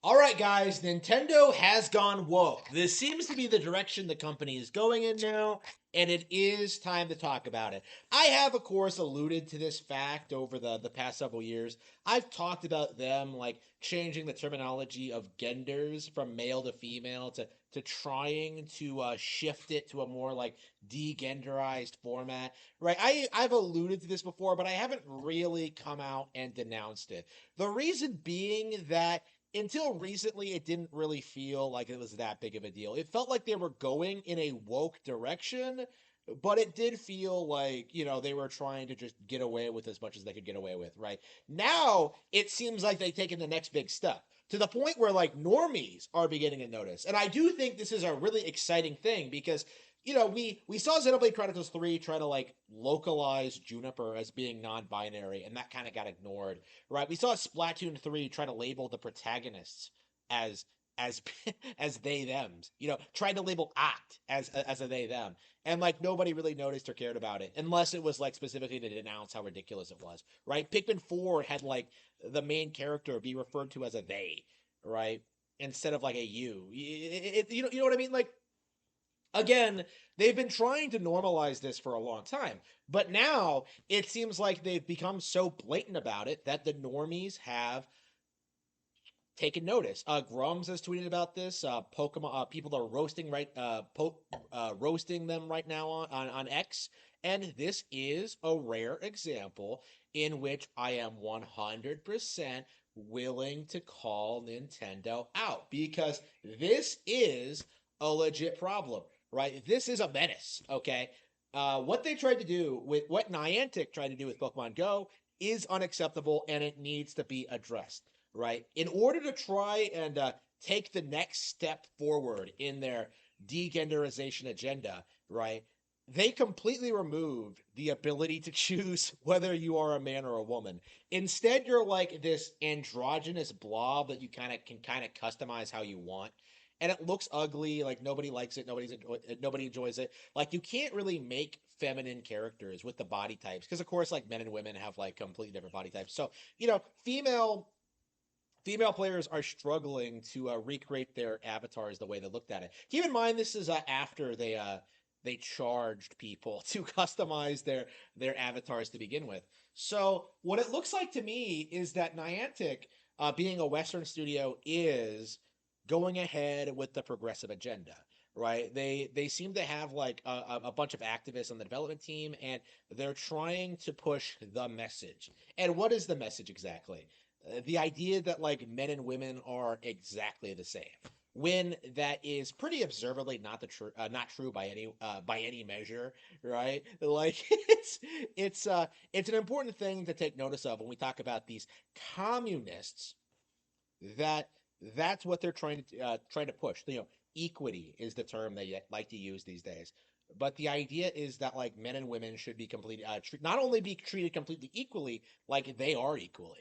All right, guys, Nintendo has gone woke. This seems to be the direction the company is going in now, and it is time to talk about it. I have, of course, alluded to this fact over the past several years. I've talked about them like changing the terminology of genders from male to female to trying to shift it to a more like degenderized format. Right? I've alluded to this before, but I haven't really come out and denounced it. The reason being that until recently, it didn't really feel like it was that big of a deal. It felt like they were going in a woke direction, but it did feel like, they were trying to just get away with as much as they could get away with, right? Now, it seems like they've taken the next big step to the point where, like, normies are beginning to notice. And I do think this is a really exciting thing because we saw Xenoblade Chronicles 3 try to like localize Juniper as being non-binary, and that kind of got ignored, right? We saw Splatoon 3 try to label the protagonists as as as they thems, tried to label act as a they them, and like nobody really noticed or cared about it unless it was like specifically to denounce how ridiculous it was, right? Pikmin 4 had like the main character be referred to as a they, right? Instead of like a you. You know what I mean? Like, again, they've been trying to normalize this for a long time, but now it seems like they've become so blatant about it that the normies have taken notice. Grums has tweeted about this. Pokemon people are roasting them right now on X, and this is a rare example in which I am 100% willing to call Nintendo out because this is a legit problem, right? This is a menace. Okay, what they tried to do with what Niantic tried to do with Pokemon Go is unacceptable, and it needs to be addressed, right? In order to try and take the next step forward in their degenderization agenda, right? They completely removed the ability to choose whether you are a man or a woman. Instead, you're like this androgynous blob that you can kind of customize how you want. And it looks ugly, like nobody likes it, nobody enjoys it. Like you can't really make feminine characters with the body types because of course like men and women have like completely different body types. So, female players are struggling to recreate their avatars the way they looked at it. Keep in mind, this is after they charged people to customize their avatars to begin with. So what it looks like to me is that Niantic, being a Western studio, is going ahead with the progressive agenda. Right? They seem to have like a bunch of activists on the development team, and they're trying to push the message. And what is the message exactly? The idea that like men and women are exactly the same, when that is pretty observably not true by any measure, right? Like it's an important thing to take notice of when we talk about these communists, that that's what they're trying to push. Equity is the term they like to use these days. But the idea is that like men and women should be completely not only be treated completely equally, like they are equal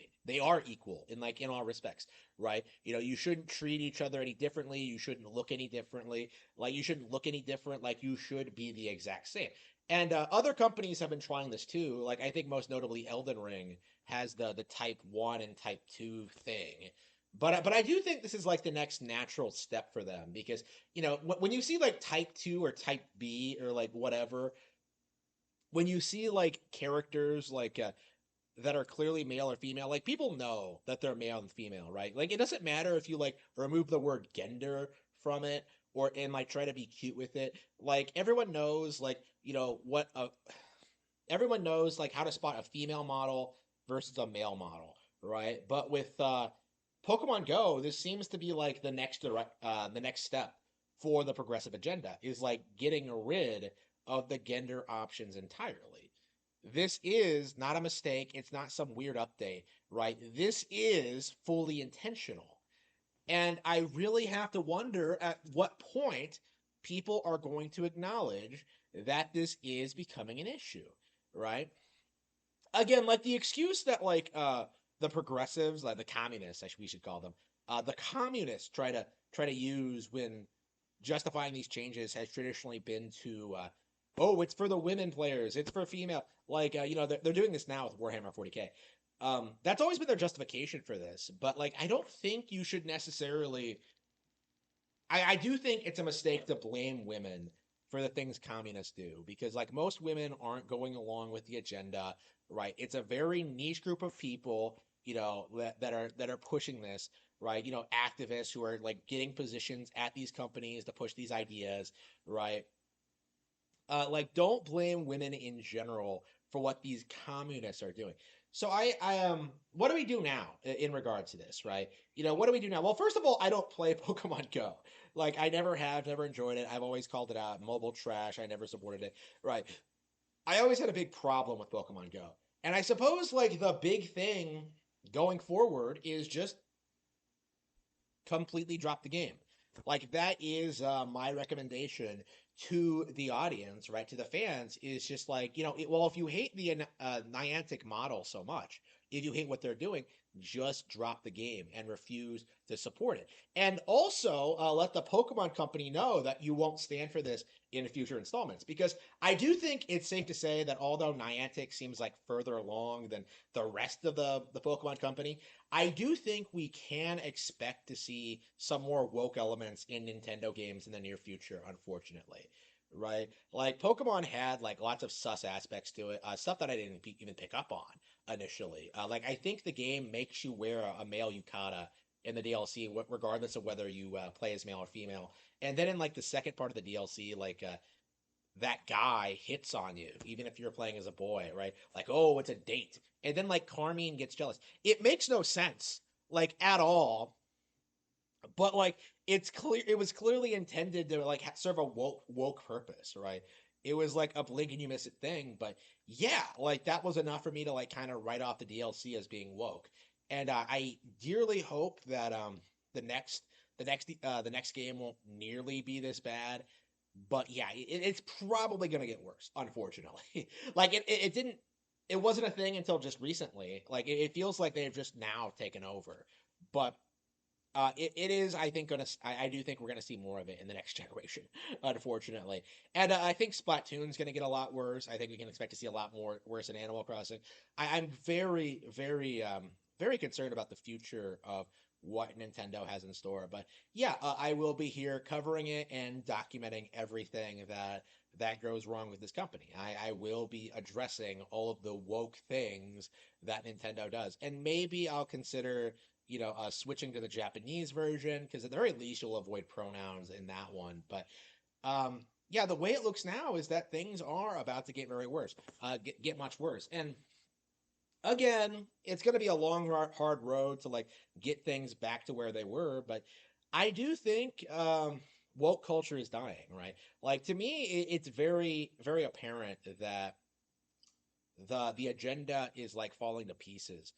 in like in all respects, right? You shouldn't treat each other any differently. You shouldn't look any differently. Like you shouldn't look any different. Like you should be the exact same. And other companies have been trying this too. Like I think most notably, Elden Ring has the type 1 and type 2 thing. But I do think this is like the next natural step for them because when you see like type 2 or type B or like whatever, when you see like characters like that are clearly male or female, like people know that they're male and female, right? Like it doesn't matter if you like remove the word gender from it or and like try to be cute with it. Like everyone knows like what a everyone knows like how to spot a female model versus a male model, right? But with Pokemon Go, this seems to be like the next step for the progressive agenda is like getting rid of the gender options entirely. This is not a mistake. It's not some weird update, right? This is fully intentional. And I really have to wonder at what point people are going to acknowledge that this is becoming an issue, right? Again, like the excuse that like the progressives, like the communists, we should call them, the communists try to use when justifying these changes has traditionally been to oh, it's for the women players, it's for female, like they're doing this now with Warhammer 40K. That's always been their justification for this, but like I don't think you should necessarily. I do think it's a mistake to blame women for the things communists do because like most women aren't going along with the agenda, right? It's a very niche group of people, that are pushing this, right? Activists who are like getting positions at these companies to push these ideas, right? Like don't blame women in general for what these communists are doing. So what do we do now in regard to this, right? What do we do now? Well, first of all, I don't play Pokemon Go. Like I never have, never enjoyed it. I've always called it out mobile trash. I never supported it, right? I always had a big problem with Pokemon Go. And I suppose like the big thing going forward is just completely drop the game. Like that is my recommendation to the audience, right? To the fans is just like well, if you hate the Niantic model so much, if you hate what they're doing, just drop the game and refuse to support it. And also let the Pokemon Company know that you won't stand for this in future installments. Because I do think it's safe to say that although Niantic seems like further along than the rest of the Pokemon Company, I do think we can expect to see some more woke elements in Nintendo games in the near future, unfortunately. Right? Like Pokemon had like lots of sus aspects to it, stuff that I didn't even pick up on initially. Like I think the game makes you wear a male yukata in the DLC, regardless of whether you play as male or female. And then in like the second part of the DLC, like that guy hits on you, even if you're playing as a boy, right? Like, oh, it's a date. And then like Carmine gets jealous. It makes no sense, like at all. But like it was clearly intended to like serve a woke purpose, right? It was like a blink and you miss it thing, but yeah, like that was enough for me to like kind of write off the DLC as being woke. And I dearly hope that the next the next game won't nearly be this bad, but yeah, it's probably gonna get worse, unfortunately. Like it didn't, it wasn't a thing until just recently. Like it feels like they've just now taken over, but it is, I think, I do think we're gonna see more of it in the next generation, unfortunately. And I think Splatoon's gonna get a lot worse. I think we can expect to see a lot more worse in Animal Crossing. I'm very, very, very concerned about the future of what Nintendo has in store. But yeah, I will be here covering it and documenting everything that goes wrong with this company. I will be addressing all of the woke things that Nintendo does, and maybe I'll consider switching to the Japanese version because at the very least you'll avoid pronouns in that one. But yeah, the way it looks now is that things are about to get very worse, get much worse. And again, it's going to be a long, hard road to like get things back to where they were. But I do think woke culture is dying, right? Like to me, it's very, very apparent that the agenda is like falling to pieces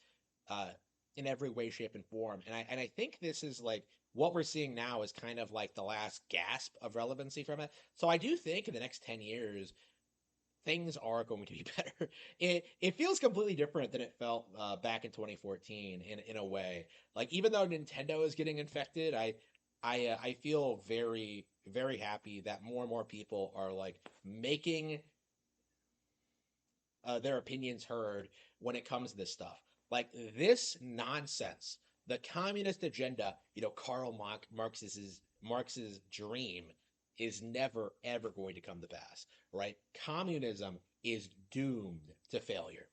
uh, in every way, shape, and form. And I think this is like what we're seeing now is kind of like the last gasp of relevancy from it. So I do think in the next 10 years things are going to be better. It feels completely different than it felt back in 2014 in a way. Like even though Nintendo is getting infected, I feel very very happy that more and more people are like making their opinions heard when it comes to this stuff. Like this nonsense, the communist agenda, Karl Marx's dream is never ever going to come to pass, right? Communism is doomed to failure.